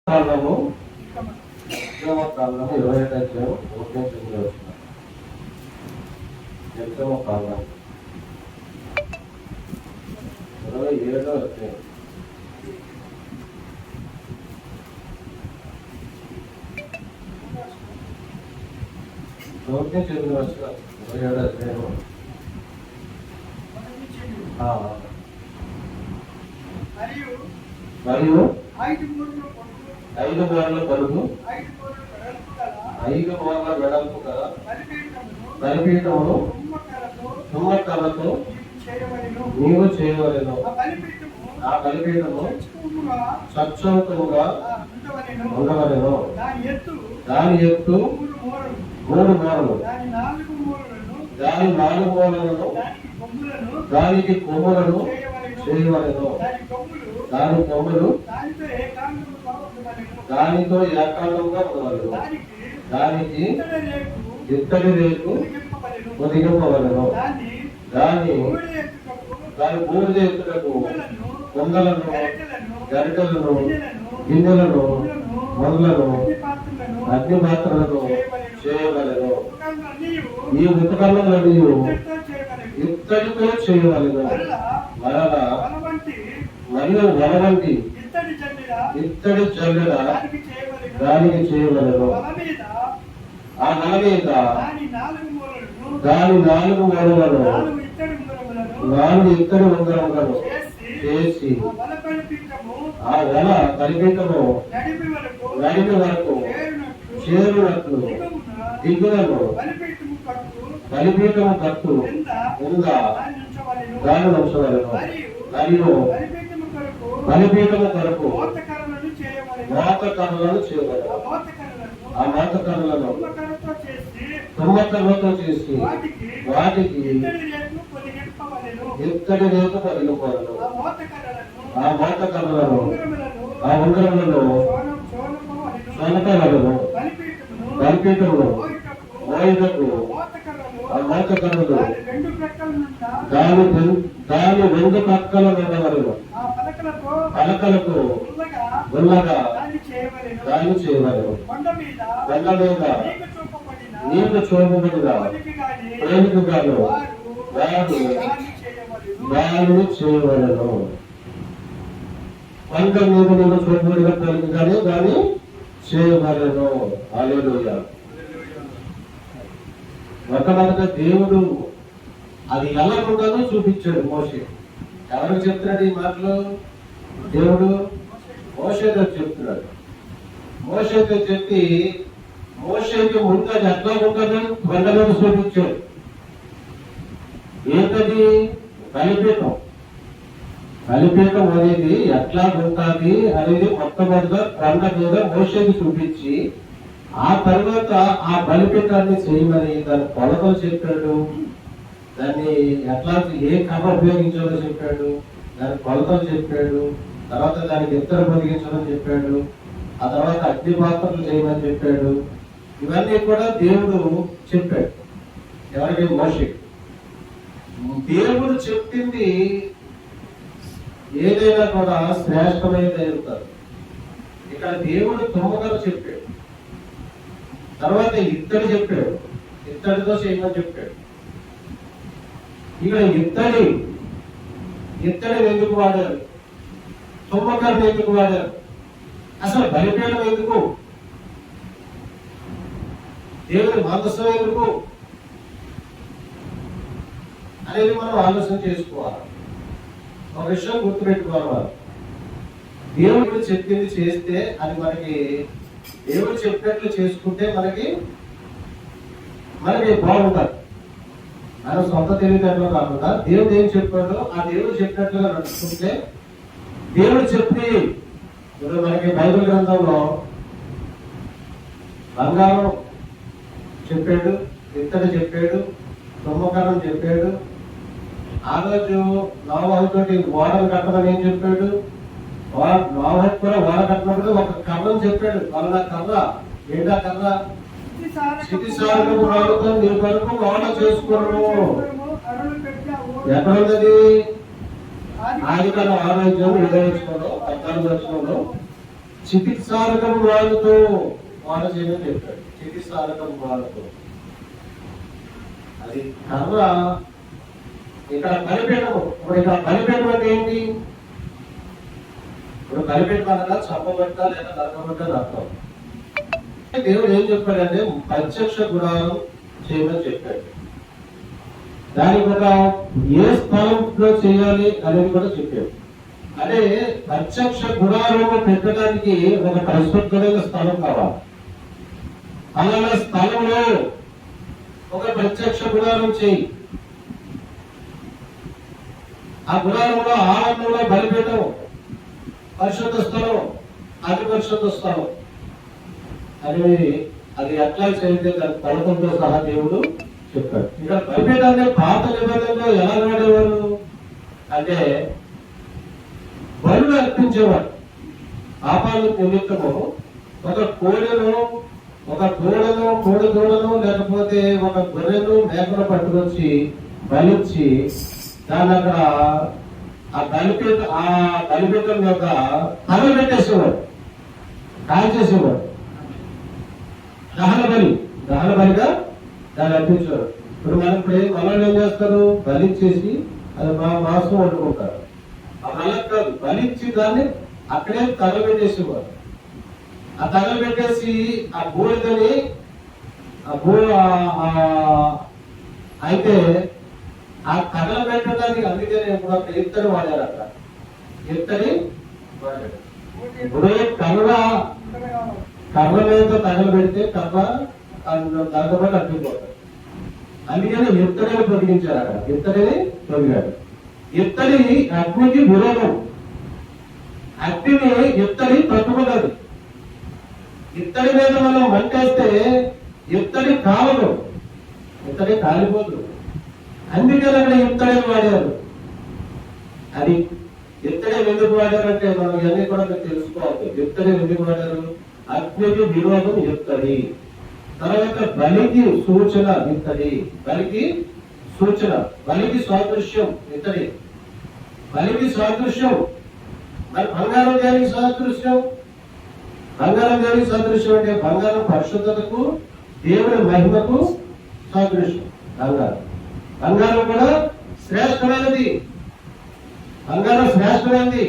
కాలము 27 అధ్యాయం 1 కాలం 27 అధ్యాయం దౌర్యం చెందిన వచ్చిన 27 అధ్యాయం మరియు 5 మూరల పరుగు 5 మూరల వెడల్పు గల బలిపీఠమును తుమ్మకర్రతో నీవు చేయవలెను. ఆ బలిపీఠము సచ్చౌకముగా ఉండవలెను. దాని ఎత్తు 3 మూరలు, దాని 4 మూరలను దానికి కొమ్ములను చేయవలెను. దాని కొమ్ములు దానితో ఏకాంతంగా ఉండవలెను. దానికి ఇత్తడి రేకు పొదిగింపవలెను. దాని బూడిద ఎత్తుటకు కొంగలను, గరిటెలను, గిన్నెలను, మొదలను, అగ్ని పాత్రలను చేయవలెను. ఈ ఉపకరణాలను ఇత్తడితో చేయవలెను. మరలా మరియు వలవంటి ఇత్తడి జల్లెడ దానికి చేయవలెను. ఆ వల మీద దాని 4 మూలలను 4 ఇత్తడి ఉంగరములను చేసి ఆ వల బలిపీఠము నడిపి వరకు చేరునట్లు దిగులను బలిపీఠము కట్టు ఉందా దాని ఉంచవలెను. మరియు బలిపీఠము కొరకు మోతకర్రలను చేయవలెను. ఆ మోతకర్రలను తుమ్మకర్రతో చేసి వాటికి ఇత్తడి రేకు పొదిగింపవలెను. ఆ మోతకర్రలను ఆ ఉంగరములను సొనకవలెను. బలిపీఠమును మోయుటకు ఆ మోతకర్రలు దాని 2 పక్కల ఉండవలెను. పలకలకు గుల్లగా దాన్ని చేయవలెను. కొండ మీద నీకు చూపబడిన ప్రేమికుగాను వారు దాన్ని చేయవలెను. కొండ మీద నీకు చూపబడిన ప్రేమికుగానే దాన్ని చేయవలెను. హల్లెలూయా. మొట్టమొదట దేవుడు అది ఎలా ఉంటుందో చూపించాడు మోషే. ఎవరికి చెప్తున్నాడు ఈ మాటలు? దేవుడు మోషేతో చెప్తున్నాడు. మోషేతో చెప్పి మోషేకి ముందు అది ఎట్లా ఉంటుందని కొండ మీద చూపించాడు. ఏంటది? బలిపీఠం. బలిపీఠం అనేది ఎట్లా ఉంటుంది అనేది మొట్టమొదటిగా కొండ మీద మోషేకి చూపించి ఆ తర్వాత ఆ బలిపీఠాన్ని చేయమని దాని కొలతలు చెప్పాడు. దాన్ని ఎట్లా ఏ కర్ర ఉపయోగించాలో చెప్పాడు. దాని కొలతలు చెప్పాడు. తర్వాత దానికి ఇత్తడి పొదిగించమని చెప్పాడు. ఆ తర్వాత అగ్ని పాత్రలు చేయమని చెప్పాడు. ఇవన్నీ కూడా దేవుడు చెప్పాడు. ఎవరికి? మోషే. దేవుడు చెప్పింది ఏదైనా కూడా శ్రేష్టమైనది అవుతారు. ఇక్కడ దేవుడు తుమ్మకర్ర చెప్పాడు. తర్వాత ఇత్తడి చెప్పాడు. ఇత్తడితో చేయమని చెప్పాడు. ఇక్కడ ఇత్తడి ఎందుకు వాడారు? తుమ్మకర్ర ఎందుకు వాడారు? అసలు బలిపీఠం ఎందుకు? దేవుడి మందసం ఎందుకు అనేది మనం ఆలోచన చేసుకోవాలి. ఒక విషయం గుర్తుపెట్టుకోవాలి. దేవుడు చెప్పింది చేస్తే అది మనకి దేవుడు చెప్పినట్లు చేసుకుంటే మనకి బాగుంటుంది. ఆయన సొంత తెలివితేటలో కాకుండా దేవుడు ఏం చెప్పాడో ఆ దేవుడు చెప్పినట్లుగా నడుచుకుంటే దేవుడు చెప్పి ఇప్పుడు మనకి బైబిల్ గ్రంథంలో బంగారం చెప్పాడు, ఇత్తడి చెప్పాడు, తుమ్మకరం చెప్పాడు. ఆ రోజు నోవాహుతోటి ఓడలు కట్టమని ఏం చెప్పాడు? నోవాహు కూడా ఓడ కట్టినప్పుడు ఒక కర్రను చెప్పాడు. వాళ్ళ కర్ర ఏంటా కర్ర? స్థితిసారకము రాళ్ళతో నీ కొరకు ఓడ చేసుకోవడము. ఎక్కడ ఉన్నది? ఆదికాండం 6వ అధ్యాయం 7వ వచనంలో 14వ వచనంలో చికిత్సారకం వాళ్ళతో వాడ చేయమని చెప్పాడు. చికిత్సారకం వాళ్ళతో అది కర్ర. ఇక్కడ బలిపీఠము. ఇప్పుడు ఇక్కడ బలిపీఠం అంటే ఏంటి? ఇప్పుడు బలిపీఠం అనగా చంపబట్ట లేదా నరకబట్ట అర్థం. దేవుడు ఏం చెప్పాడంటే ప్రత్యక్ష గుడారం చేయమని చెప్పాడు. దానికి ఒక ఏ స్థలంలో చేయాలి అనేది కూడా చెప్పాడు. అంటే ప్రత్యక్ష గుడారంలో పెట్టడానికి ఒక పరిశుద్ధమైన స్థలం కావాలి. అలాగే స్థలంలో ఒక ప్రత్యక్ష గుడారం చేయి. ఆ గుడారంలో ఆరంభంలో బలిపీఠం, పరిశుద్ధ స్థలం, అతి పరిశుద్ధ స్థలం అనేది అది ఎట్లా చేస్తే దాని కొలతలతో సహా దేవుడు చెప్పాడు. ఇక్కడ బలిపీఠాన్ని పాత నిబంధనలో ఎలా వాడేవారు అంటే బలులు అర్పించేవాడు. పాపాల నిమిత్తము ఒక కోడెను, ఒక దూడను, 3 దూడను లేకపోతే ఒక గొర్రెను, మేకను పట్టుకొచ్చి బలిచ్చి దాని అక్కడ ఆ బలిపీఠం యొక్క తల పెట్టేసేవాడు, కాల్చేసేవాడు. దహన బలిగా దాన్ని అర్పించేవాడు. ఇప్పుడు మనం ఏం చేస్తారు? బలిచ్చేసి అది మాంసం వండుకుంటారు. అలా కాదు, బలిచ్చి దాన్ని అక్కడే తగలబెట్టేసేవారు. ఆ తగలబెట్టేసి ఆ బూడిదని అయితే ఆ తగలబెట్టడానికి అందుకనే ఇప్పుడు అక్కడ ఇత్తడి వాడారు. అక్కడ ఇత్తడి వాడారు. ఇప్పుడు కర్ర మీద తగలబెడితే కర్ర తగలబెట్టి అడ్డుకోవాలి. అందుకని ఇత్తడిని పొదిగించారు. అక్కడ ఇత్తడిని పొదిగాడు. ఇత్తడి అగ్నికి విరోధం. అగ్నిని ఇత్తడి పట్టుకున్నది. ఇత్తడి మీద మనం మంటేస్తే ఇత్తడి కావదు, ఇత్తడి కాలిపోదు. అందుకని అక్కడ ఇత్తడిని వాడారు. అది ఇత్తడి ఎందుకు వాడారంటే మనం ఇవన్నీ కూడా మీరు తెలుసుకోవాలి. ఇత్తడి ఎందుకు వాడారు? అగ్నికి విరోధం ఇత్తడి. తర్వాత బలికి సూచన ఇత్తడి. బలికి సూచన, బలికి సాదృశ్యం ఇత్తడి. బలికి సాదృశ్యం. మరి బంగారం దేనికి సాదృశ్యం? బంగారం దేనికి సాదృశ్యం అంటే బంగారం పరిశుద్ధతకు, దేవుని మహిమకు సాదృశ్యం. బంగారం కూడా శ్రేష్టమైనది. బంగారం శ్రేష్టమైనది.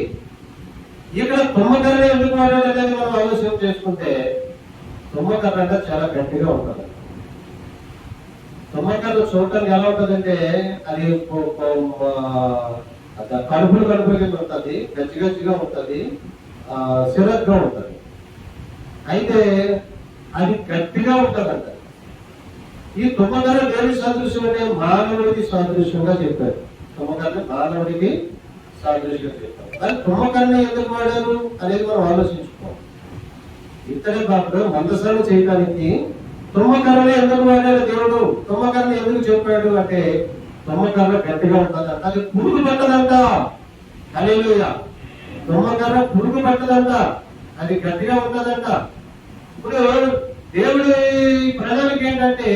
ఇక్కడ తుమ్మకర్ర ఎందుకు వాడాలనేది మనం ఆలోచన చేసుకుంటే తుమ్మకర్ర అంటే చాలా గట్టిగా ఉంటుంది. తుమ్మకర్ర చూడటానికి ఎలా ఉంటుందంటే అది కడుపులు కింద ఉంటుంది, గచ్చిగా ఉంటుంది, సిరగ్గా ఉంటుంది. అయితే అది గట్టిగా ఉంటుందంట. ఈ తుమ్మకర్ర దేని సాదృశ్యం అంటే మానవుడికి సాదృశ్యంగా చెప్పారు. తుమ్మకర్ర మానవుడికి సాదృశ్యంగా చెప్పారు. కానీ తుమ్మకర్రని ఎందుకు వాడారు అనేది మనం ఆలోచించుకోవాలి. ఇతడే బాబు మందసాలు చేయడానికి తుమ్మకర్రని ఎందుకు వాడాడు దేవుడు? తుమ్మకర్రని ఎందుకు చెప్పాడు అంటే తుమ్మకర్ర గట్టిగా ఉంటుందంట, అది పురుగు పట్టదంట. హల్లెలూయా. తుమ్మకర్ర పురుగు పట్టదంట, అది గట్టిగా ఉంటుందంట. ఇప్పుడు దేవుడి ప్రజలకి ఏంటంటే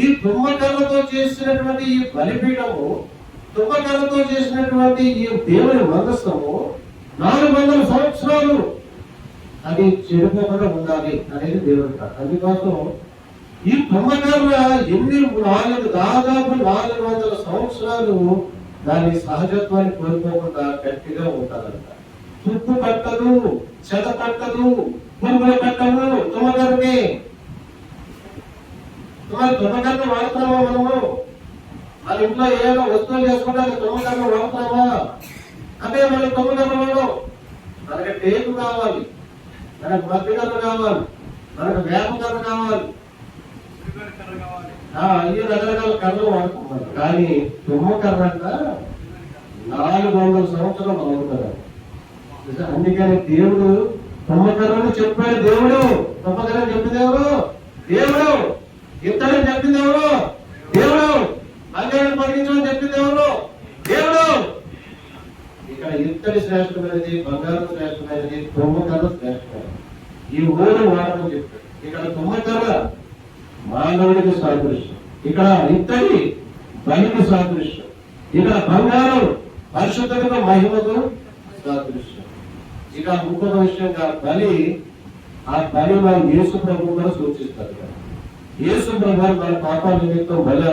ఈ తుమ్మకర్రతో చేసినటువంటి ఈ బలిపీఠము, తుమ్మకర్రతో చేసినటువంటి ఈ దేవుని మందస్థము 400 సంవత్సరాలు అది చెడిపోకుండా ఉండాలి అనేది దేవుడి. అందుకోసం ఈ తుమ్మకర్ర దాదాపు 400 సంవత్సరాలు దాని సహజత్వాన్ని కోల్పోకుండా గట్టిగా ఉంటుందంట. తుప్పు పట్టదు, చెద పట్టదు, పురుగులు పట్టవు తుమ్మకర్రని. తుమ్మకర్ర వాడుతున్నామా మనము? మన ఇంట్లో ఏదైనా వస్తువులు చేసుకోవడానికి తుమ్మకర్ర వాడుతున్నామా అంటే మనకి తుమ్మకర్ర వాడడం. మనకి టేకు కావాలి, మనకు మధ్యకర్ర కావాలి, మనకు వేపకర్ర కావాలి, ఈ రకరకాల కర్రలు వాడుతున్నారు. కానీ తుమ్మకర్ర అంట 400 సంవత్సరాలు అవుతారు. అందుకని దేవుడు తుమ్మకర్రను చెప్పాడు. దేవుడు తుమ్మకర్రని చెప్పింది ఎవరు? దేవుడు. ఇత్తడిని చెప్పింది ఎవరు? దేవుడు. బంగారాన్ని పడిగించమని చెప్పింది ఎవరు? దేవుడు. ఇక్కడ ఇత్తడి శ్రేష్టమైనది, బంగారం శ్రేష్టమైనది, తుమ్మకర్ర శ్రేష్టమైనది. ఈ ఊరు వాడమని చెప్పాడు. ఇక్కడ తుమ్మకర్ర మానవుడికి సాదృశ్యం, ఇక్కడ ఇత్తడి బలికి సాదృశ్యం, ఇక్కడ బంగారం పరిశుద్ధతకు మహిమకు సాదృశ్యం. ఇక ఇంకొక విషయంగా బలి, ఆ బలి వారు యేసు ప్రభు కూడా సూచిస్తారు. యేసు ప్రభు మన పాపాల నిమిత్తం బలి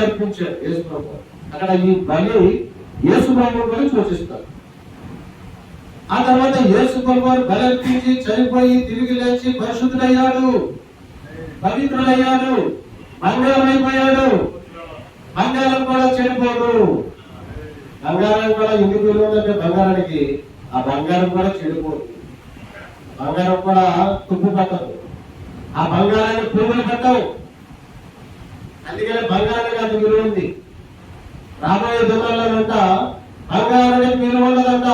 అర్పించారు యేసు ప్రభు. అక్కడ ఈ బలి యేసు ప్రభు కూడా సూచిస్తారు. ఆ తర్వాత యేసు ప్రభు బలి అర్పించి చనిపోయి తిరిగి లేచి పరిశుద్ధుడయ్యాడు, పవిత్రుడయ్యాడు, బంగారం అయిపోయాడు. బంగారం కూడా చెడిపోదు. బంగారం కూడా ఎందుకు విలువ ఉందంటే బంగారానికి ఆ బంగారం కూడా చెడిపోదు. బంగారం కూడా తుప్పు పట్టదు, ఆ బంగారాన్ని పురుగులు పట్టవు. అందుకని బంగారానికి అంత విలువ ఉంది. రాబోయే దినాల్లోనంట బంగారానికి విలువ ఉండదంట,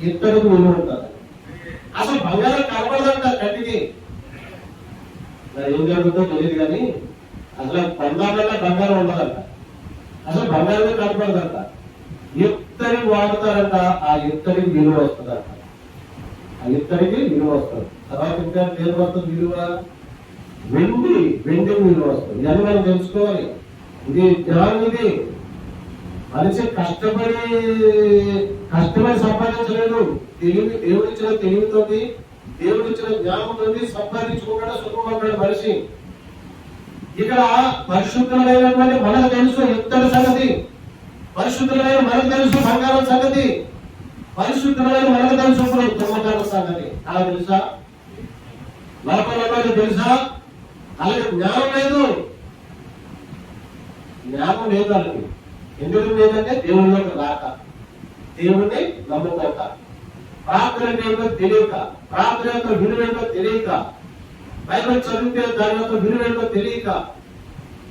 ఇత్తడికి విలువ ఉంటుంది. అసలు బంగారం కనపడదంట కంటికి. ఏం జరుగుతుందో తెలియదు కానీ అసలు కొందామన్నా బంగారం ఉండదంట, అసలు బంగారమే కనపడదంట. ఇత్తడి వాడుతారంట, ఆ ఇత్తడికి విలువ వస్తుందంట. ఆ ఇత్తడికి విలువ వస్తుంది. తర్వాత ఇంకా దేని వస్తుంది విలువ? వెండికి విలువ వస్తుంది. ఇవన్నీ మనం తెలుసుకోవాలి. ఇది జ్ఞానం. ఇది మనిషి కష్టపడి సంపాదించలేదు. దేవుడిచ్చిన తెలివితోటి, దేవుడిచ్చిన జ్ఞానంతో సంపాదించుకుంటాడు, సుఖపడ్డాడు మనిషి. ఇక్కడ పరిశుద్ధులైనటువంటి మనకు తెలుసు ఇత్తడి సంగతి, పరిశుద్ధులైన మనకు తెలుసు బంగారం సంగతి, పరిశుద్ధులైన మనకు తెలుసు తుమ్మకాల సంగతి. అలా తెలుసా? లోపల తెలుసా? అలాగే జ్ఞానం లేదు, జ్ఞానం లేదు వాళ్ళకి. ఎందుకు లేదంటే దేవుళ్ళకి రాక, దేవుణ్ణి నమ్ముకోక, ప్రార్థన ఏంటో తెలియక, ప్రార్థన యొక్క విలువేంటో తెలియక, బైబిల్ చదివితే దాని యొక్క విలువేంటో తెలియక,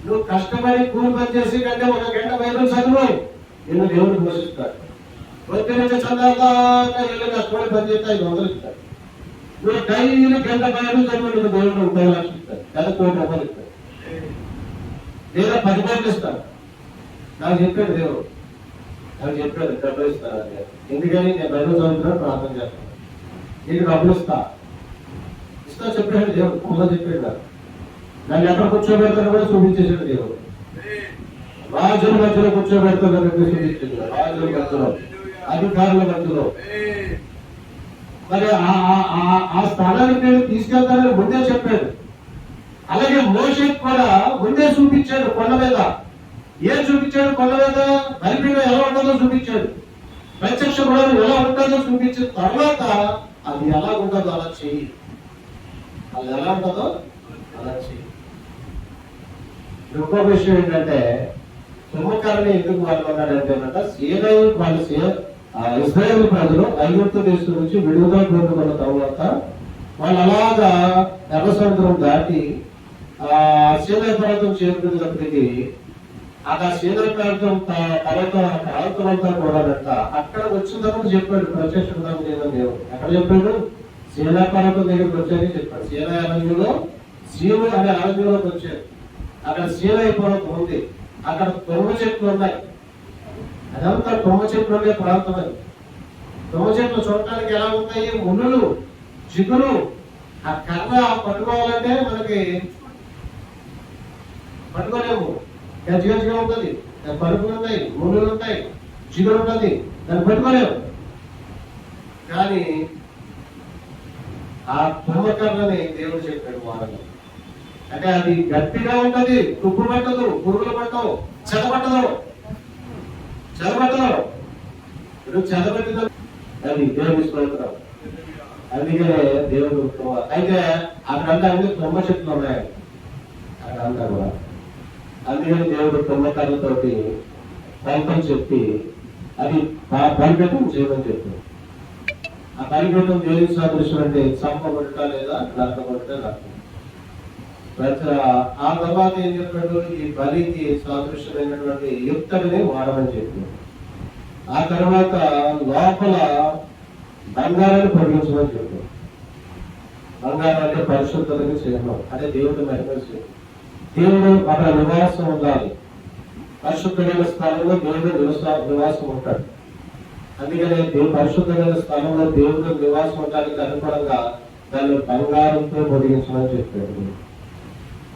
నువ్వు కష్టపడి కూలి పని చేసి కంటే 1 గంట బైబిల్ చదువు, నిన్ను దేవుడు పోషిస్తాడు. పొద్దు నుంచి చదవగా ఇల్లు కష్టపడి పని చేస్తే 500 ఇస్తాడు. నువ్వు డైలీ గంట బైబిల్ చదువు, నువ్వు దేవుడు 30 లక్షలు ఇస్తాడు, లేదా 1 కోటి రూపాయలు ఇస్తాడు, లేదా 10 కోట్లు ఇస్తాడు. నాకు చెప్పాడు దేవుడు, నాకు చెప్పాడు డబ్బులు ఇస్తాను. ఎందుకని నేను బైబిల్ చదువుతున్నాను, ప్రార్థన చేస్తాను, నీకు డబ్బులు ఇస్తా చెప్పాడు దేవుడు. పూజ చెప్పాడు నాకు. నన్ను ఎక్కడ కూర్చోబెడతాను కూడా చూపించేసాడు దేవుడు. రాజుల మధ్యలో కూర్చోబెడతాను చూపించాడు, రాజుల మధ్యలో, అధికారుల మధ్యలో. మరి ఆ స్థానానికి నేను తీసుకెళ్తానని ముందే చెప్పాడు. అలాగే మోషేకి కూడా ముందే చూపించాడు కొండ మీద. ఏం చూపించాడు? కొండ మీద బలిపీఠం ఎలా ఉంటుందో చూపించాడు, ప్రత్యక్ష గుణం ఎలా ఉంటుందో చూపించిన తర్వాత అది ఎలా ఉంటుందో అలా చెయ్యి, అది ఎలా ఉంటుందో అలా చెయ్యి. ఇంకో విషయం ఏంటంటే తుమ్మకాలని ఎందుకు వాళ్ళన్నాడంటే ఇశ్రాయేలు ప్రజలు ఐగుప్తు దేశం నుంచి విడుదల పొందుకున్న తర్వాత వాళ్ళు అలాగా ఎర్ర సముద్రం దాటి సీనాయి పర్వతం చేరుకునేటప్పటికి ఆ సీనాయి పర్వతం పర్వతం అంతా కూడానంట అక్కడ వచ్చినప్పుడు చెప్పాడు ప్రత్యక్ష దేవుడు. ఎక్కడ చెప్పాడు? సీనాయి పర్వతం దగ్గరికి వచ్చాయని చెప్పాడు. సీనాయి అరణ్యంలో సీను అనే అరణ్యంలోకి వచ్చాడు. అక్కడ సీనాయి పర్వతం ఉంది, అక్కడ తుమ్మ చెట్లు ఉన్నాయి. అదంతా తుమ్మ చెట్లు ఉండే ప్రాంతం. అది తుమ్మ చెట్లు చూడటానికి ఎలా ఉంటాయి? ముళ్ళు, చిగురు. ఆ కర్ర పట్టుకోవాలంటే మనకి పట్టుకోలేము, గజ్జిగా ఉంటుంది. దాని పరుపులు ఉంటాయి, ముళ్ళు ఉంటాయి, చిగురు ఉంటుంది, దాన్ని పట్టుకోలేము. కానీ ఆ తుమ్మ కర్రని దేవుడు చెప్పాడు వారంలో. అంటే అది గట్టిగా ఉంటది, తుప్పు పట్టదు, పురుగులు పట్టవు, చెదపట్టదు. చెదపట్టిన అది దేవుడి స్తోత్రం. అందుకనే దేవుడు. అయితే అక్కడంతా అన్ని తుమ్మ చెట్లు ఉన్నాయి అక్కడంతా కూడా. అందుకని దేవుడు తుమ్మకర్రతోటి పంపం చెప్పి అది బలిపీఠం చేయమని చెప్పాడు. ఆ బలిపీఠం దేవుడి సాదృశ్యం అంటే చంపబడుట లేదా నరకబడుట నరకం. ఆ తర్వాత ఏం చెప్పాడు? ఈ బలికి సాదృశ్యమైనటువంటి యుక్తడిని వాడమని చెప్పాడు. ఆ తర్వాత లోపల బంగారాన్ని పొడిగించమని చెప్పాడు. బంగారం అంటే పరిశుద్ధతని చేయడం, అంటే దేవుడి మహిమ చేయడం. దేవుడు అక్కడ నివాసం ఉండాలి. పరిశుద్ధమైన స్థలంలో దేవుడు నివాసం ఉంటాడు. అందుకనే పరిశుద్ధమైన స్థలంలో దేవుడు నివాసం ఉండడానికి అనుగుణంగా దాన్ని బంగారంతో పొడిగించమని చెప్పాడు.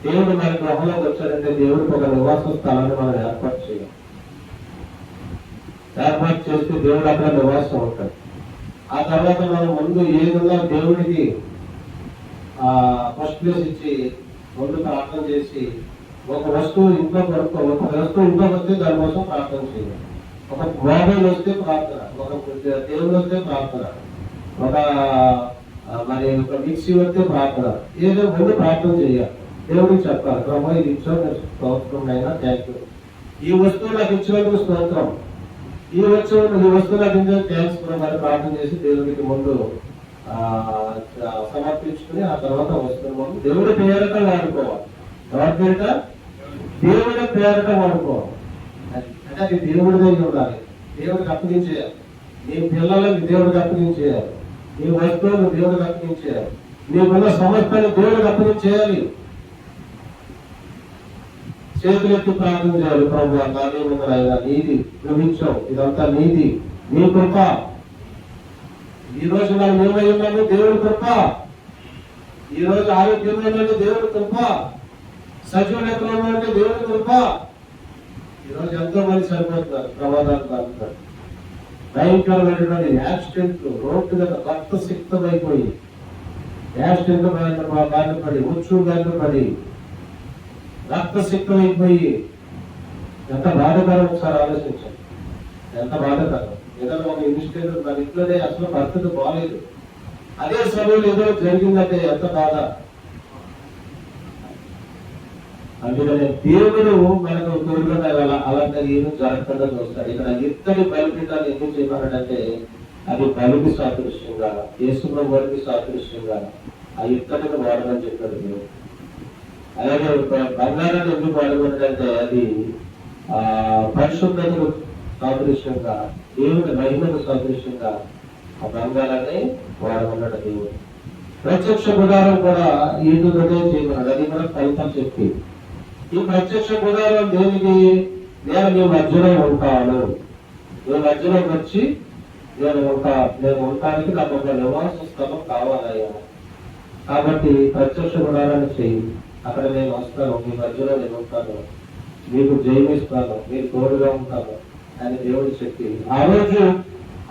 దేవుడు మన గృహంలోకి వచ్చాడంటే దేవుడికి ఒక నివాస స్థలాన్ని మనం ఏర్పాటు చేయాలి. ఏర్పాటు చేస్తే దేవుడు అక్కడ నివాసం ఉంటాడు. ఆ తర్వాత మనం ముందు ఏదన్నా దేవుడికి ఫస్ట్ ప్లేస్ ఇచ్చి ముందు ప్రార్థన చేసి ఒక వస్తువు ఇంట్లో వస్తే దానికోసం ప్రార్థన చేయాలి. ఒక మొబైల్ వస్తే ప్రార్థన, ఒక దేవుడు వస్తే ప్రార్థన, ఒక మరి ఒక మిక్సీ వస్తే ప్రార్థన, ఏదో ముందు ప్రార్థన చేయాలి. దేవుడికి చెప్పాలి, ప్రభా ఇది ఇచ్చావు స్తోత్రం అయినా థ్యాంక్ యూ, ఈ వస్తువు నాకు ఇచ్చినందుకు స్తోత్రం, ఈ వస్తువు నాకు ఇచ్చిన థ్యాంక్స్ మరి ప్రార్థన చేసి దేవుడికి ముందు సమర్పించుకుని ఆ తర్వాత వస్తున్న ముందు దేవుడి పేరట వాడుకోవాలి. ఎవరి పేరిట? దేవుడి పేరట వాడుకోవాలి. అంటే అది దేవుడి దగ్గర ఉండాలి, దేవుడికి అప్పగించేయాలి. నీ పిల్లలకి దేవుడికి అప్పగించేయాలి, నీ వస్తువులను దేవుడికి అప్పగించేయాలి, నీకున్న సమస్యను దేవుడికి అప్పగించేయాలి. చేతులెత్తి ప్రార్థన చేయాలి, ప్రభు నానే ఉందరాయినా నీది నువ్వు ఇచ్చావు, ఇదంతా నీది, నీ కృప. ఈ రోజు మనం ఏమై ఉన్నాము? దేవుడి కృప. ఈ రోజు ఆరోగ్యంలో దేవుడి కృప, సజీవులెక్కలు ఉన్నాయంటే దేవుడి కృప. ఈ రోజు ఎంతో మంది సరిపోతున్నారు, ప్రమాదాలు కాదుతారు, భయంకరమైనటువంటి యాక్సిడెంట్, రోడ్డు మీద రక్తసిక్తమైపోయి యాక్సిడెంట్ బారిన పడి, ఉచ్చు బారిన పడి రక్తసిక్తమైపోయి ఎంత బాధకరం ఒకసారి ఆలోచించండి. ఎంత బాధకరం. ఏదైనా ఒక ఇన్సిడెంట్ మన ఇంట్లోనే అసలు పరిస్థితి బాగాలేదు, అదే సమయంలో ఏదో జరిగిందంటే ఎంత బాధ. అందుకనే దేవుడు మనకు తోడుగా అలాంటి ఏమీ జరగకుండా చూస్తాడు. ఇక్కడ ఇత్తడి బలిపీఠాన్ని ఎందుకు చేయమన్నాడంటే అది బలికి సాదృశ్యంగా, యేసుప్రభు వారికి సాదృశ్యంగా ఆ ఇత్తడిని వాడమని చెప్పాడు దేవుడు. అలాగే బంగారాన్ని ఎందుకు వాడమన్నాడంటే అది పరిశుద్ధతకు సాదృశ్యంగా, దేవుడి మహిమకు సాదృశ్యంగా ఆ బంగారాన్ని వాడమన్నాడు దేవుడు. ప్రత్యక్ష గుడారం కూడా ఈటుతోనే చేయమన్నాడు, అది కూడా ఫలితం చెప్పి. ఈ ప్రత్యక్ష గుడారం దేనికి? నేను మీ మధ్యలో ఉంటాను, మీ మధ్యలో వచ్చి నేను ఉండటానికి నాకు ఒక నివాస స్థలం కావాలయ్యా, కాబట్టి ప్రత్యక్ష గుడారాన్ని చెయ్యి, అక్కడ నేను వస్తాను, మీ మధ్యలో నేను ఉంటాను, మీకు జయమిస్తాను, మీకు తోడుగా ఉంటాను అని దేవుడు చెప్పి ఆ రోజు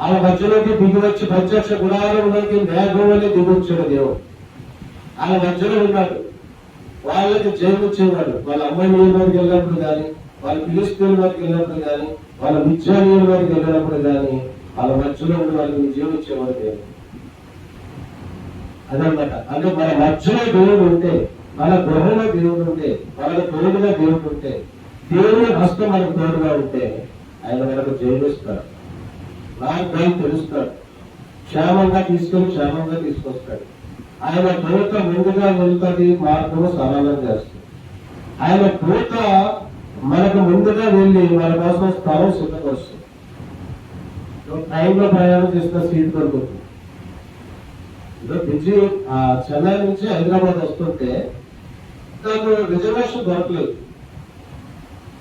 ఆ మధ్యలోకి దిగివచ్చి ప్రత్యక్ష గుడారంలోకి మేఘంలోనే దిగొచ్చాడు దేవుడు. ఆయన మధ్యలో ఉన్నాడు, వాళ్ళకి జయమిచ్చేవాడు. వాళ్ళ అమ్మాయి వారికి వెళ్ళినప్పుడు కానీ, వాళ్ళ ఫిలిస్తీన్ వారికి వెళ్ళినప్పుడు కానీ, వాళ్ళ మిద్యానీయుల వారికి వెళ్ళినప్పుడు కానీ వాళ్ళ మధ్యలో ఉండి వాళ్ళకి విజయం ఇచ్చేవాడు దేవుడు. అదనమాట. అంటే మన మధ్యలో దేవుడు ఉంటే, మన గృహంలో దేవుడు ఉంటే, మనకు తోడుగా దేవుడు ఉంటే, దేవుని హస్తం మనకు తోడుగా ఉంటే ఆయన మనకు జయమిస్తాడు, మార్గం తెలుస్తాడు, క్షేమంగా తీసుకొస్తాడు. ఆయన దూత ముందుగా వెళ్తుంది, మార్గము సరళం చేస్తుంది. ఆయన దూత మనకు ముందుగా వెళ్ళి మన కోసం స్థలం సిద్ధపరుస్తుంది. ట్రైన్లో ప్రయాణం చేసిన సీట్ దొరుకుతుంది. బిజీ చెన్నై నుంచి హైదరాబాద్ వస్తుంటే నాకు రిజర్వేషన్ దొరకలేదు,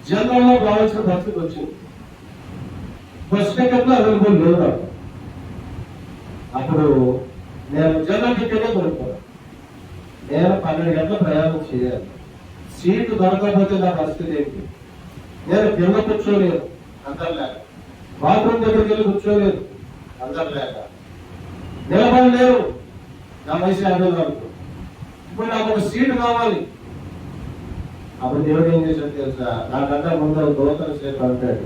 జనరల్లో కావాల్సిన పరిస్థితి వచ్చింది. బస్ టికెట్లు అవైలబుల్ లేవు నాకు. అప్పుడు నేను జనరల్ టికెటే దొరుకుతాను. నేను 12 గంటల ప్రయాణం చేయాలి, సీటు దొరకకపోతే నా పరిస్థితి ఏంటి? నేను కింద కూర్చోలేదు అందరు లేక, బాత్రూమ్ దగ్గరికి వెళ్ళి కూర్చోలేదు అందరు లేక, నిలబడలేరు నా వయసు 50 వరకు. ఇప్పుడు నాకు ఒక సీటు కావాలి. అప్పుడు దేవుడు ఏం చేశాడు తెలుసా? నాకంటే ముందు దోతల సేపు అంటాడు,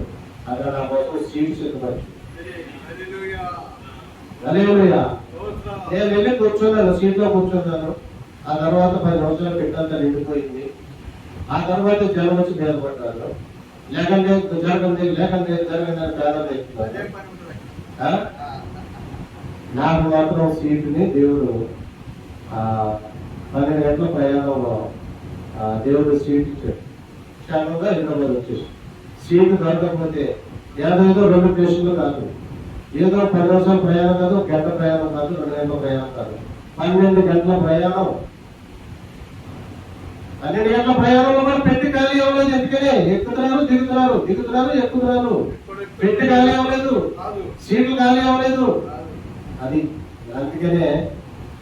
అక్కడ నా కోసం సీట్ సిద్ధపడి. నేను వెళ్ళి కూర్చున్నాను, సీట్లో కూర్చున్నాను. ఆ తర్వాత 10 నిమిషాలు పెట్టంతా నిండిపోయింది. ఆ తర్వాత జనం వచ్చి మీద పడ్డారు, లేకంటే జరగండి పేదలు ఎక్కువ. నాకు మాత్రం సీటుని దేవుడు 12 గంటల ప్రయాణంలో దేవుడు సీట్ ఇచ్చాడు. క్షేమంగా హైదరాబాద్ వచ్చేసి సీటు దొరకకపోతే ఏదో 2 స్టేషన్లు కాదు, ఏదో 10 నిమిషాల ప్రయాణం కాదు, 1 గంట ప్రయాణం కాదు, 2 గంటల ప్రయాణం కాదు, 12 గంటల ప్రయాణం. 12 గంటల ప్రయాణంలో కూడా పెట్టి ఖాళీ అవ్వలేదు. ఎందుకనే ఎక్కుతున్నారు, పెట్టి ఖాళీ అవ్వలేదు, సీట్లు ఖాళీ అవ్వలేదు. అది అందుకనే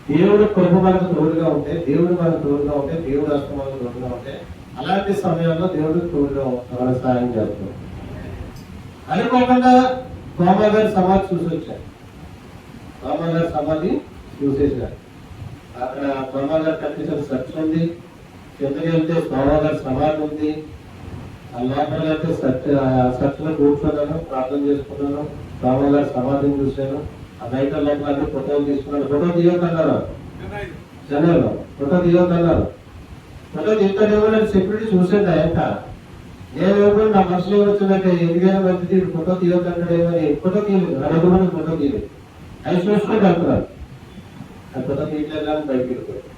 దేవుడు కృప మనకు తోడుగా ఉంటే, దేవుడు మనకు తోడుగా ఉంటే, దేవుడు హస్తం మనకు తోడుగా ఉంటే, అలాంటి సమయంలో దేవుడు తోడుగా మనకు సహాయం చేస్తాం. అనుకోకుండా తోమ గారి సమాధి చూసి వచ్చాను. తోమ గారి సమాధి చూసేసారు. అక్కడ తోమ గారు కట్టించిన చర్చ్ ఉంది. కిందకి వెళ్తే తోమ గారి సమాధి ఉంది. ఆ లోపల వెళ్తే చర్చలో కూర్చున్నాను, ప్రార్థన చేసుకున్నాను. తోమ గారి సమాధిని చూశాను. ఆ బయట లోపల అన్ని ఫోటోలు తీసుకున్నాను. ఫోటో తీయొద్దన్నారు జనాలు, ఫోటో తీయొద్దన్నారు. ఫోటో తీస్తాడేమో నేను సెక్యూరిటీ చూసాను. ఆయన నేనేమో నా మనసులో వచ్చిందంటే ఎందుకైనా మంచిది ఫోటో తీయొద్దంటాడేమో అని ఫోటో తీయలేదు. అడుగుమని ఫోటో తీయలేదు. అవి చూసుకుంటూ వెళ్తున్నారు. ఆ ఫోటో తీయలేదు కానీ బయటికి వెళ్ళిపోయాడు.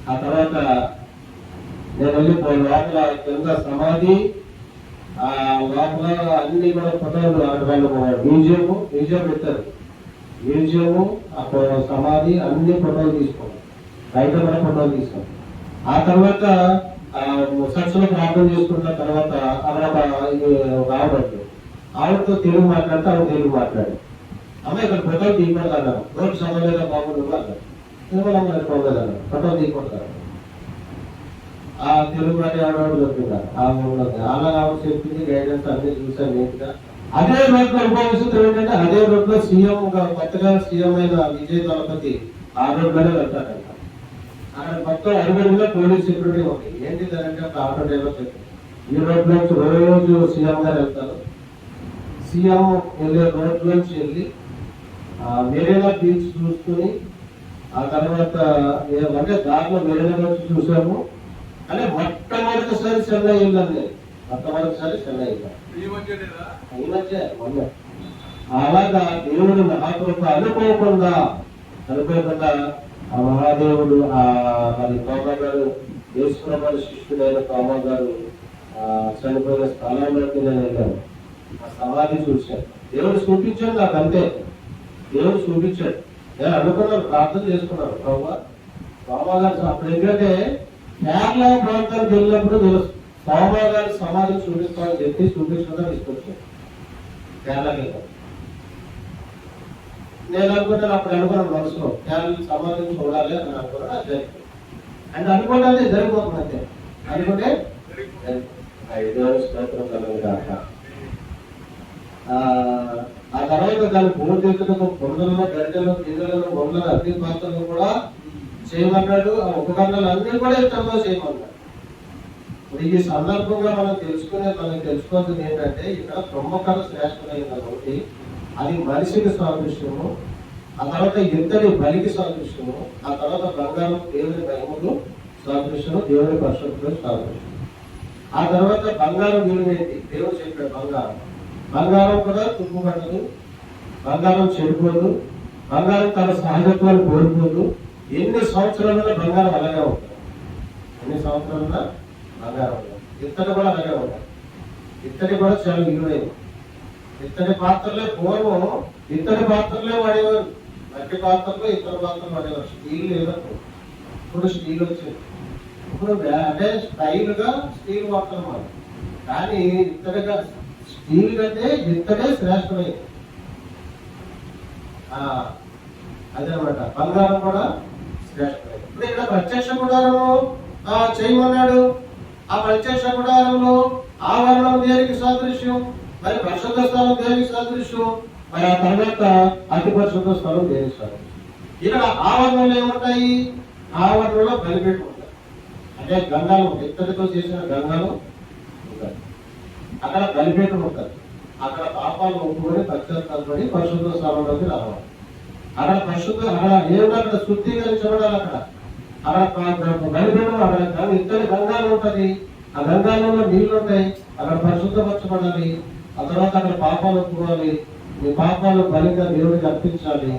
ఆ తర్వాత నేను వెళ్ళి లోపల కింద సమాధి, ఆ లోపల అన్ని కూడా ఫోటోలు వాళ్ళు మ్యూజియం పెట్టారు. మ్యూజియము, అక్కడ సమాధి అన్ని ఫోటోలు తీసుకున్నాం. బయట కూడా ఫోటోలు తీసుకున్నాం. ఆ తర్వాత చర్చలో ప్రార్థన చేసుకున్న తర్వాత అక్కడ రావడం ఆవిడతో తెలుగు మాట్లాడితే ఆవిడ తెలుగు మాట్లాడారు. అమ్మ ఇక్కడ ఫోటోలు తీయకూడదు అన్నారు. రోడ్డు సమయంలో బాగుండు అన్నారు. తిరుమల పోగలన్నారు, ఫోటో తీయకూడదు. ఆ తెలుగు మాట ఆడవాడు చెప్తున్నారు. అలా ఆవిడ చెప్పింది, గైడెన్స్ అన్ని చూసాను నీట్గా. అదే రోడ్లో ఉపయోగిస్తుంది ఏంటంటే అదే రోడ్లో సీఎం కొత్తగా సీఎం అయిన విజయ్ దళపతి ఆ రోడ్లోనే వెళ్తాడంట. అక్కడ మొత్తం అడుగులో పోలీస్ సెక్యూరిటీ ఉంది. ఏంటి అంటే ఒక ఆటో డ్రైవర్ చెప్పి ఈ రోడ్ నుంచి రోజు సీఎం గారు వెళ్తారు. సీఎం వెళ్ళే రోడ్ నుంచి వెళ్ళి మెరీనా బీచ్ చూసుకుని ఆ తర్వాత అంటే దాంట్లో మెరీనా బీచ్ చూసాము. అంటే మొట్టమొదటిసారి చెన్నై వెళ్ళండి. మొట్టమొదటిసారి చెన్నై వెళ్ళాం. ఈ మధ్య అలాగా దేవుడు మహాకృప అనుకోకుండా ఆ మహాదేవుడు మరి తోమ గారు యేసుప్రభు శిష్యుడైన తోమ గారు చనిపోయిన స్థలంలోకి నేను వెళ్ళాను. ఆ సమాధి చూశాను. దేవుడు చూపించాడు నాకు, అంతే. దేవుడు చూపించాడు. నేను అనుకున్నాను, ప్రార్థన చేసుకున్నాను. తోమ గారు అప్పుడు ఎందుకంటే కేరళ ప్రాంతానికి వెళ్ళినప్పుడు తోమ గారి సమాధి చూపిస్తామని చెప్పి చూపించకుండా తీసుకొచ్చాను కేరళకి. నేను అనుకుంటాను, అప్పుడు అనుకున్నాను మనసులో కేరళ సమాధిని చూడాలి అని అనుకున్నాను. అది జరిగింది. అంటే అనుకోవడానికి జరిగిపోతుంది అంతే. అనుకుంటే ఆ తర్వాత దాని భూమికతో కొండలలో, గడ్డలు, గిన్నెలను, బొమ్మలను, అగ్ని పాత్రలు కూడా చేయమన్నాడు. ఆ ఉపకరణాలు అన్ని కూడా ఇతరులో చేయమన్నాడు. ఇప్పుడు ఈ సందర్భంగా మనకు తెలుసుకోవాల్సింది ఏంటంటే ఇక్కడ బ్రహ్మకళ శ్రేష్టమైనది ఒకటి. అది మనిషికి సాదృశ్యము. ఆ తర్వాత ఇద్దరి బలికి సాదృశ్యము. ఆ తర్వాత బంగారం దేవుని మహిమకు సాదృశ్యము, దేవుని పరిశుద్ధులకు సాదృశ్యం. ఆ తర్వాత బంగారం విలువైంది. దేవుడు చెప్పాడు బంగారం కూడా తుప్పుపడదు, బంగారం చెడిపోదు, బంగారం తన సహజత్వాన్ని కోల్పోదు. ఎన్ని సంవత్సరాలుగా బంగారం అలాగే ఉంటుంది. ఎన్ని సంవత్సరాలుగా బంగారం ఉంటుంది. ఇత్తడి కూడా అలాగే ఉంటుంది. ఇత్తడి కూడా చాలా విలువైంది. ఇత్తడి పాత్రలే పూర్వం ఇత్తడి పాత్రలే వాడేవారు. మట్టి పాత్రలో ఇతర పాత్రలు వాడేవారు. స్టీల్ లేదప్పుడు. ఇప్పుడు స్టీల్ వచ్చింది. ఇప్పుడు అంటే స్టైల్ గా స్టీల్ వాడుతున్నాం. కానీ ఇత్తడిగా స్టీల్ కంటే ఇత్తడే శ్రేష్టమైంది. అదనమాట. బంగారం కూడా శ్రేష్టమైంది. ఇప్పుడు ఇక్కడ ప్రత్యక్ష గుడారము చేయమన్నాడు. ఆ ప్రత్యక్ష గుడారంలో ఆవరణం దేనికి సాదృశ్యం, మరి పరిశుద్ధ స్థలం దేనికి సాదృశ్యం, మరి ఆ తర్వాత అతి పరిశుద్ధ స్థలం దేనికి సాదృశ్యం. ఇక్కడ ఆవరణలు ఏముంటాయి? ఆవరణలో బలిపీఠం ఉంటాయి. అంటే గంగాలు, ఇత్తడితో చేసిన గంగాలు ఉంటాయి. అక్కడ బలిపీఠం ఉంటుంది. అక్కడ పాపాలు ఒప్పుకొని పశ్చాత్తాపడి పరిశుద్ధ స్థలంలోకి రావాలి. అక్కడ అక్కడ ఏమిటో అక్కడ శుద్ధీకరించబడాలి. అక్కడ బలిపీఠం, అక్కడ ఇత్తడి గంగాలు ఉంటుంది. ఆ గంగాలలో నీళ్లు ఉంటాయి. అక్కడ పరిశుద్ధపరచబడాలి. ఆ తర్వాత అక్కడ పాపాలు ఒప్పుకోవాలి. నీ పాపాలు బలిగా దేవుడికి అర్పించాలి.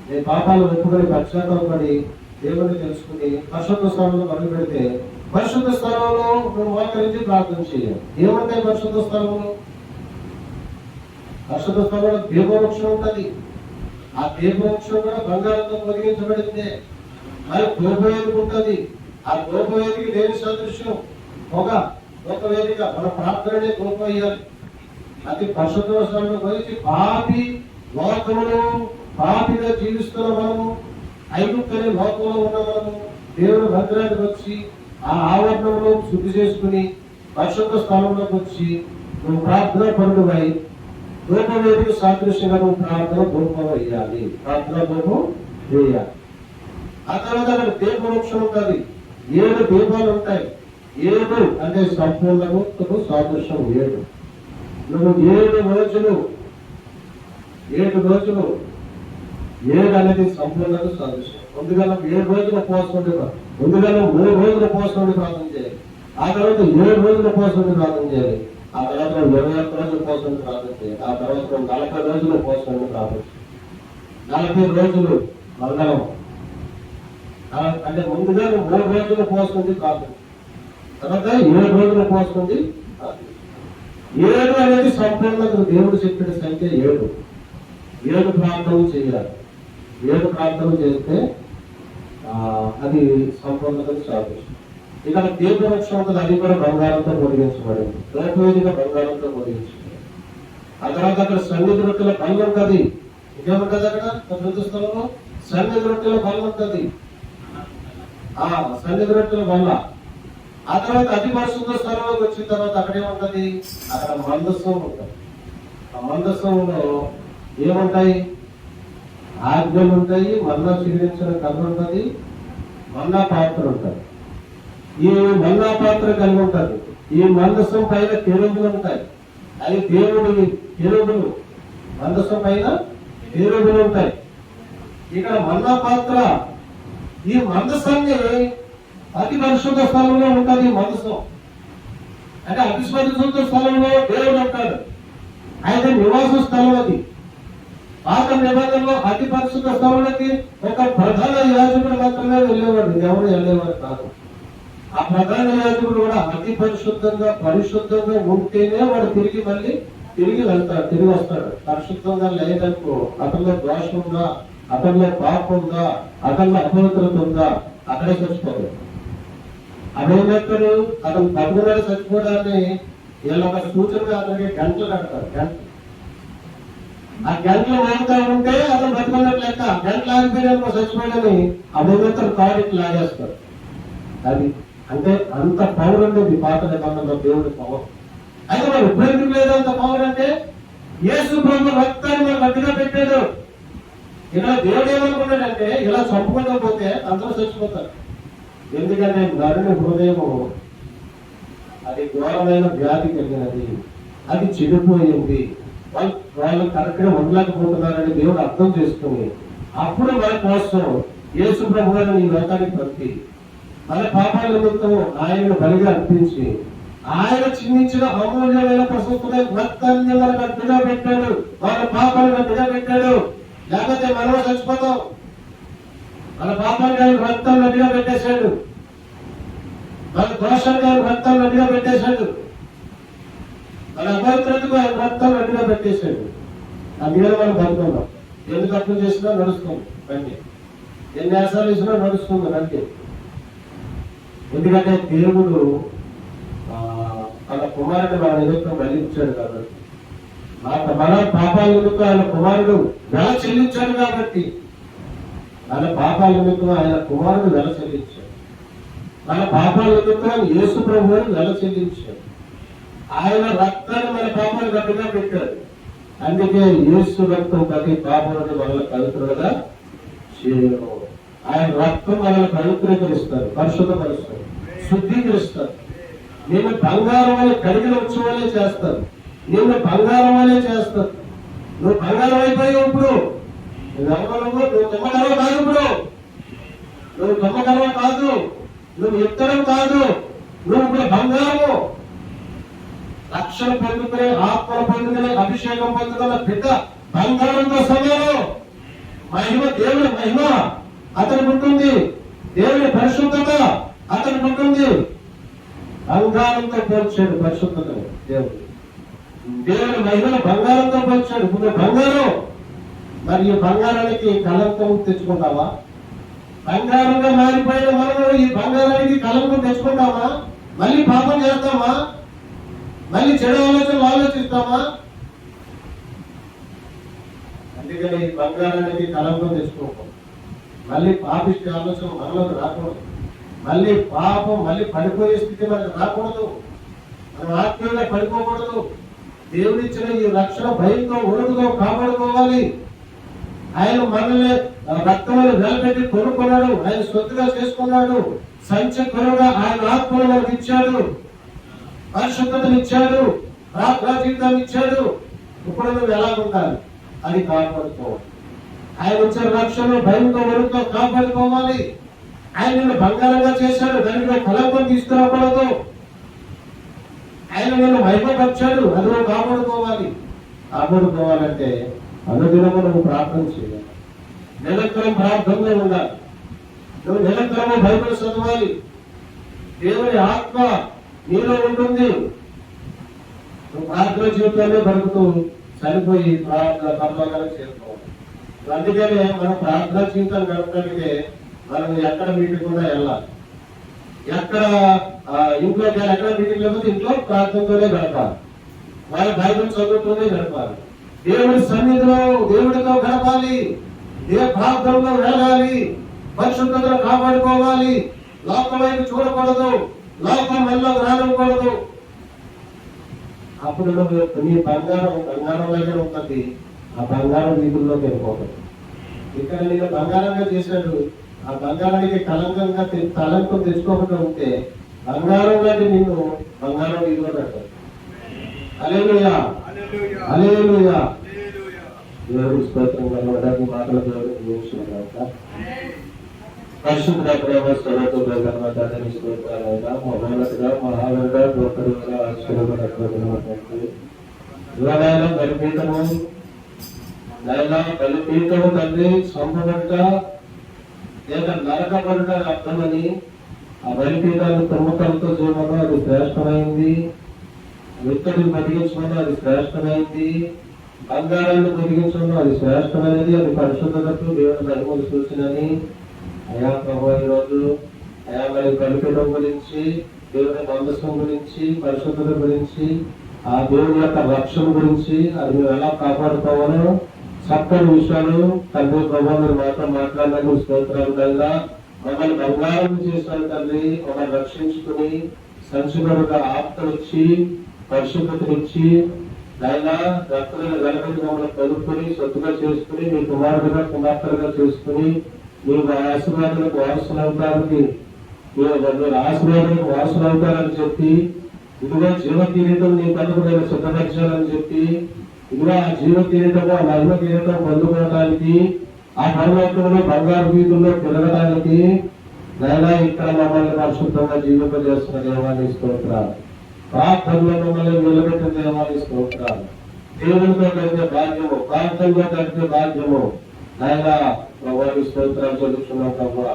నీ పాపాలు ఒప్పుకొని పశ్చాత్తాపడి దేవుడిని తెలుసుకుని పరిశుద్ధ స్థలంలో మొదలు పెడితే పరిశుద్ధ స్థలంలో నువ్వు మోకరించి ప్రార్థన చేయాలి. ఏముంటాయి పరిశుద్ధ స్థలంలో? పరిశుద్ధ స్థలంలో దీపవృక్షం ఉంటుంది. ఆ దీపవృక్షం కూడా బంగారంతో పొదిగించబడింది. మరి గోపవేదిక ఉంటుంది. ఆ గోపవేదిక దేని సాదృశ్యం? ఒక వేదిక. మన ప్రార్థననే గోపం అయ్యాలి. అతి పరిశుద్ధ స్థలంలో గురించి పాపిగా జీవిస్తున్న మనము, ఐగుప్తనే లోకంలో ఉన్న మనము దేవుడు మందిరానికి వచ్చి ఆ ఆవరణంలో శుద్ధి చేసుకుని పరిశుద్ధ స్థలంలోకి వచ్చి నువ్వు ప్రార్థనా పరుడువై ధూపవేదిక సాదృశ్యంగా నువ్వు ప్రార్థన ధూపం వేయాలి, ప్రార్థన ధూపం వేయాలి. ఆ తర్వాత అక్కడ దీపవృక్షం ఉంటుంది, 7 దీపాలు ఉంటాయి. 7 అంటే సంపూర్ణకు సాదృశ్యం 7. నువ్వు 7 రోజులు 7 అనేది సంపూర్ణకు సాదృశ్యం. ముందుగా 7 రోజుల ఉపవాసం ఉండి, ముందుగా 3 రోజుల ఉపవాసం ఉండి ప్రార్థన చేయాలి. ఆ తర్వాత 7 రోజుల ఉపవాసం ఉండి ప్రార్థన చేయాలి. ఆ తర్వాత 21 రోజుల ఉపవాసం ఉండి ప్రార్థన చేయాలి. ఆ తర్వాత 40 రోజుల ఉపవాసం ఉండి ప్రార్థన చేయాలి. 40 రోజులు మంగళం. అంటే ముందుగా 3 రోజుల ఉపవాసం ఉంది ప్రార్థన, తర్వాత 7 రోజుల ఉపవాసం ఉంది ప్రార్థన. 7 అనేది సంపూర్ణత. దేవుడు చెప్పిన సంఖ్య 7. 7 ప్రార్థనలు చేయాలి. 7 ప్రార్థనలు చేస్తే అది సంపూర్ణతకు సాధిస్తుంది. ఇక్కడ దీపవృక్షం ఉంటుంది, అది కూడా బంగారంతో పొడిగించబడింది, ద్రౌపదిగా బంగారంతో పొడిగించబడింది. ఆ తర్వాత అక్కడ సన్నిధి రొట్టెల బల్ల ఉంటుంది. ఇంకేముంటుంది అక్కడ ఋతుస్థలంలో? సన్నిధి రొట్టెల బల్ల ఉంటుంది, సన్నిధి రొట్టెల బల్ల. ఆ తర్వాత అతి పరిశుద్ధ స్థలంలోకి వచ్చిన తర్వాత అక్కడేముంటది? అక్కడ మందస్సం ఉంటుంది. ఆ మందస్సంలో ఏముంటాయి? ఆజ్ఞలు ఉంటాయి, మన్నా చిగురించిన కర్ర ఉంటుంది, మన్నా పాత్ర ఉంటుంది. ఈ మన్నా పాత్ర కలిగి ఉంటుంది. ఈ మందస్సం పైన కెరూబులు ఉంటాయి, అవి దేవుడి కెరూబులు. మందస్సం పైన కెరూబులు ఉంటాయి. ఇక్కడ మన్నా పాత్ర, ఈ మందస్సాన్ని అతి పరిశుద్ధ స్థలంలో ఉంటుంది. మందస్సం అంటే అతి పరిశుద్ధ స్థలంలో దేవుడు ఉంటాడు, ఆయన నివాస స్థలం. అది పాత నిబంధనలో అతి పరిశుద్ధ స్థలానికి ఒక ప్రధాన యాజకుడు మాత్రమే వెళ్ళేవాడు, ఎవరు వెళ్ళేవారు కాదు. ఆ ప్రధాన యాజకుడు కూడా అతి పరిశుద్ధంగా ఉంటేనే వాడు తిరిగి వెళ్తాడు, తిరిగి వస్తాడు. పరిశుద్ధంగా లేదనుకో, అతనిలో దోషం ఉందా, అతనిలో పాపం ఉందా, అతనిలో అపవిత్రత ఉందా, అక్కడే చచ్చిపోతాడు. అదేం చెప్తాడు? అతను పట్టుకున్నాడు చచ్చిపోవడాన్ని వీళ్ళ ఒక సూచనగా అతనికి గంటలు కడతారు. ఆ గంటలు మోగుతా ఉంటే అతను బతుకున్నట్టు లెక్క. గంటలు ఆగిపోయినా చచ్చిపోయాడని అభివృద్ధులు కాడికి లాగేస్తారు. అది అంటే అంత పవర్ ఉండేది పాత నిబంధనలో, దేవుడి పవర్. అయితే మరి ఉపయోగం లేదు అంత పవర్. అంటే యేసు ప్రభు రక్తాన్ని మనం గట్టిగా పెట్టాడు. ఇలా దేవుడు ఏమనుకున్నాడంటే ఇలా చంపుకుంటూ పోతే అందరూ చచ్చిపోతారు. ఎందుకంటే నరుని హృదయము అది ఘోరమైన వ్యాధి కలిగినది, అది చెడిపోయింది, వాళ్ళు కరెక్ట్ గా ఉండలేకపోతున్నారని దేవుడు అర్థం చేసుకుని అప్పుడు మన కోసం యేసు ప్రభు గారిని ఈ లోకానికి పంపి మన పాపాల నిమిత్తం ఆయనను బలిగా అర్పించి ఆయన చిందించిన అమూల్యమైన ప్రశస్తమైన రక్తాన్ని మన గట్టిగా పెట్టాడు, మన పాపాలు గట్టిగా పెట్టాడు. లేకపోతే మనం చచ్చిపోతాం. మన పాపాలు కానీ రక్తం గట్టిగా పెట్టేశాడు, మన దోషాలు కానీ రక్తం గట్టిగా పెట్టేశాడు, మన అపవిత్రతకు ఆయన రక్తం గట్టిగా పెట్టేశాడు. అందుకని మనం బతుకున్నాం. ఎన్ని తప్పులు చేసినా నడుస్తుంది రండి, ఎన్ని ఆశాలు ఇచ్చినా నడుస్తుంది రండి. ఎందుకంటే దేవుడు తన కుమారుడు మన నిమిత్తం బలించాడు కాబట్టి, మన పాపాల నిమిత్తం ఆయన కుమారుడు వెల చెల్లించాడు కాబట్టి, మన పాపాల నిమిత్తం ఆయన కుమారుడు వెల చెల్లించాడు. మన పాపాల నిమిత్తం యేసు ప్రభువు వెల చెల్లించాడు. ఆయన రక్తాన్ని మన పాపాలు గట్టిగా పెట్టాడు. అందుకే యేసు రక్తం ప్రతి పాపాలను మనల్ని పవిత్రులుగా చేయడం. ఆయన రక్తం మనల్ని పవిత్రీకరిస్తారు, పరిశుద్ధపరుస్తారు, శుద్ధీకరిస్తారు. నేను బంగారం వల్ల కడిగిన ఉత్సవాలే చేస్తాను, నేను బంగారం వల్లే చేస్తాను. నువ్వు బంగారం అయిపోయావు. ఇప్పుడు నువ్వు తొమ్మగలవ కాదు, ఇప్పుడు నువ్వు తొమ్మగలవ కాదు, నువ్వు ఇత్తడం కాదు, నువ్వు ఇప్పుడు బంగారము. రక్షణ పొందుకునే, ఆత్మను పొందుకునే, అభిషేకం పొందుకున్న బిడ్డ బంగారంతో సమానం. మహిమ, దేవుని మహిమ అతనికి ఉంటుంది, దేవుని పరిశుద్ధత అతనికి ఉంటుంది. బంగారంతో పోల్చాడు పరిశుద్ధతను దేవుడు. దేవుని మహిమను బంగారంతో పోల్చాడు. ఇప్పుడు బంగారం, మరి ఈ బంగారానికి కలంకం తెచ్చుకుంటావా? బంగారంగా మారిపోయిన మనము ఈ బంగారానికి కలంకం తెచ్చుకుంటామా? మళ్ళీ పాపం చేస్తామా? మళ్ళీ చెడు ఆలోచనలు ఆలోచిస్తామా? అందుకని ఈ బంగారానికి కలంకం తెచ్చుకోకూడదు. మళ్ళీ పాపిష్టి ఆలోచన మనలోకి రాకూడదు. మళ్ళీ పాపం, మళ్ళీ పడిపోయే స్థితి మనకు రాకూడదు. మనం ఆత్మీయంగా పడిపోకూడదు. దేవుడిచ్చిన ఈ రక్షణ భయంతో ఉరుదుతో కాపాడుకోవాలి. ఆయన మనల్ని రక్తంలో నిలబెట్టి కొనుక్కున్నాడు, ఆయన సొత్తుగా చేసుకున్నాడు, సంచకరుగా ఆయన ఆత్మను మనకు ఇచ్చాడు, పరిశుద్ధతను ఇచ్చాడు, ప్రార్థనా జీవితాన్ని ఇచ్చాడు. ఇప్పుడు నువ్వు ఎలా ఉండాలి? అది కాపాడుకోవాలి. ఆయన ఇచ్చిన రక్షణ భయంతో ఉరుదుతో కాపాడుకోవాలి. ఆయన నిన్ను బంగారంగా చేశాడు, దానిలో కలంకం తీసుకురాకూడదు. ఆయన నిన్ను మహిమపరిచాడు, అది నువ్వు కాపాడుకోవాలి. కాపాడుకోవాలంటే అనుదినము నువ్వు ప్రార్థన చేయాలి, నిరంతరం ప్రార్థనలో ఉండాలి. నువ్వు నిరంతరము బైబిల్ చదవాలి. దేవుని ఆత్మ నీలో ఉంటుంది. నువ్వు ప్రార్థన జీవితాన్ని బతుకుతూ చనిపోయి పరలోకానికి చేరుకోవాలి. అందుకనే మనం ప్రార్థనా జీవితాన్ని గడపడానికి మనం ఎక్కడ మీటింగ్ కూడా వెళ్ళాలి. ఎక్కడ ఇంట్లో ఎక్కడ మీటింగ్ లేకపోతే ఇంట్లో ప్రార్థనతోనే గడపాలి. వాళ్ళ బైబిల్ చదువుతూనే గడపాలి. దేవుడి సన్నిధిలో దేవుడితో గడపాలి. ప్రార్థనలో వెళ్ళాలి. పరిశుద్ధతను కాపాడుకోవాలి. లోకం వైపు చూడకూడదు, లోకం వల్ల రానివ్వకూడదు. అప్పుడు నీ బంగారంలాగే ఉంటుంది. ఆ బంగారం వీధుల్లోకి వెళ్ళిపోతుంది. ఇక్కడ నేను బంగారంగా చేశాడు, ఆ బంగారానికి కలంకం తెచ్చుకోకుండా ఉంటే బంగారం లాంటి నిన్ను బంగారం వీధిలో పెడతాడు. హల్లెలూయా, హల్లెలూయా. దేవుడి స్తోత్రం వల్ల మాటల ద్వారా పరిశుద్ధ ప్రేమ స్తోత్రాలుగా మహోన్నతుగా మహావరుగా గొప్పగా ఆశ్చర్యపడినటువంటి బలిపీఠము బలిపీఠము తండ్రి సంభవట లేక నరకబడుట అర్థమని ఆ బలిపీఠాన్ని తుమ్మకలతో చేయమని అది శ్రేష్టమైంది. విత్తడిని బతికించమని అది శ్రేష్టమైంది. బంగారాన్ని బతికించడం అది శ్రేష్టమైనది. అది పరిశుద్ధతకు దేవుని మహిమను సూచనని అయా ప్రభు ఈరోజు అయా మరి బలిపీఠం గురించి, దేవుని మందస్సం గురించి, పరిశుద్ధత గురించి, ఆ దేవుని యొక్క రక్షణ గురించి అది మేము ఎలా కాపాడుకోవాలో చక్కని విషయాలు తండ్రి ప్రభు మీరు మాతో మాట్లాడినందుకు స్తోత్రాలు. కల్లా మమ్మల్ని బంగారం చేశారు తండ్రి. మమ్మల్ని రక్షించుకుని సంచులుగా ఆప్తనిచ్చి పరిశుద్ధతనిచ్చి ఆయన రక్తులను వెనకటి మమ్మల్ని కలుపుకొని సొత్తుగా చేసుకుని మీ కుమారుడుగా కుమార్తెలుగా చేసుకుని మీరు ఆశీర్వాదాలకు వారసులు అవుతారని, మీరు ఆశీర్వాదాలకు వారసులు అవుతారని చెప్పి, ఇదిగో జీవ కిరీటం నీ కనుక నేను సిద్ధపరచాలని చెప్పి, ఇదిగో ఆ జీవ కిరీటం ఆ మహిమ కిరీటం పొందుకోవడానికి, ఆ పరలోకంలో బంగారు వీధుల్లో తిరగడానికి నైనా ఇక్కడ మమ్మల్ని పరిశుద్ధంగా జీవింపజేస్తున్న దేవాన్ని స్తోత్రాలు. ప్రార్థనలో మమ్మల్ని నిలబెట్టిన దేవాన్ని స్తోత్రాలు. దేవునితో గడిపే భాగ్యము, ప్రార్థనలో గడిపే భాగ్యము నాయన ప్రభావి స్తోత్రాలు చదువుతున్నాం. ప్రభావ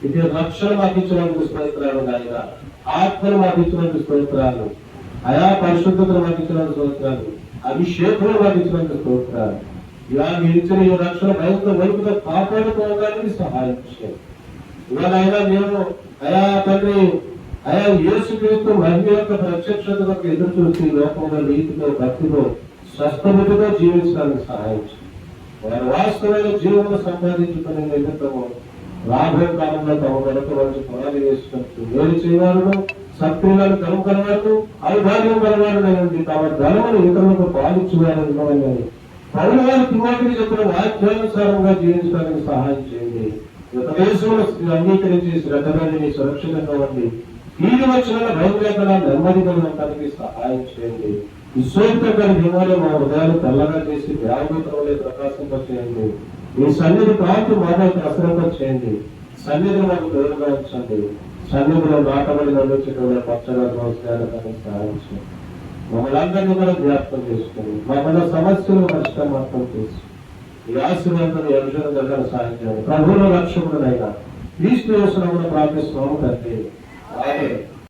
ఇది రక్షణ మాకు ఇచ్చినందుకు స్తోత్రాలు. నాయన ఆత్మను మాకు ఇచ్చినందుకు స్తోత్రాలు. అయా పరిశుద్ధతను మాకు ఇచ్చినందుకు స్తోత్రాలు. అభిషేకం మాకు ఇచ్చినందుకు స్తోత్రాలు. ఇలా మీరు ఇచ్చిన ఈ రక్షణ భయంతో వైపుతో కాపాడుకోవడానికి సహాయం చేయాలి. ఇవాళ అయినా మేము అయా తండ్రి అయా యేసుక్రీస్తు మహిమ యొక్క ప్రత్యక్షతకు ఎదురు చూసి లోకంలో నీతితో భక్తితో స్వస్థబుద్ధితో జీవించడానికి సహాయం చేయాలి. వారి వాస్తవమైన జీవనం సంపాదించుకునే నిమిత్తము రాబోయే కాలంలో తమ కొరకు మంచి పునాది వేసుకుంటూ వేరు చేయవారు, సత్క్రియలను కనుగొనవారు, ఔదార్యం కలవారునండి తమ ధనమును ఇతరులకు పాలించువారని పౌలు గారు తిమోతికి చెప్పిన వాక్యానుసారంగా జీవించడానికి సహాయం చేయండి. ఉపదేశంలో అంగీకరించి శ్రద్ధని సురక్షితంగా ఉండి తీరు వచ్చిన భయం లేకుండా నెమ్మదిగా ఉండడానికి సహాయం చేయండి. విశ్వోత్తర దినాలు మా హృదయాలు తెల్లగా చేసి దేవదూతలే ప్రకాశింపచేయండి. మీ సన్నిధి కాంతి మాతో ప్రసరింపచేయండి. సన్నిధి మాకు దూరంగా ఉంచండి. సన్నిధిలో నాటబడి నడుచుకునే పచ్చగా సంస్కారానికి సహాయం చేయండి. మమ్మల్ని అందరినీ కూడా జ్ఞాపకం చేసుకుని మమ్మల్ని సమస్యలు పరిష్కారం చేసి ఈ ఆశీర్వాదాన్ని ఎవరికైనా దగ్గర సహాయం చేయండి. ప్రభువుల రక్షకుడునైనా క్రీస్తు యేసునామమున ప్రార్థిస్తున్నాము తండ్రి. ఆమేన్.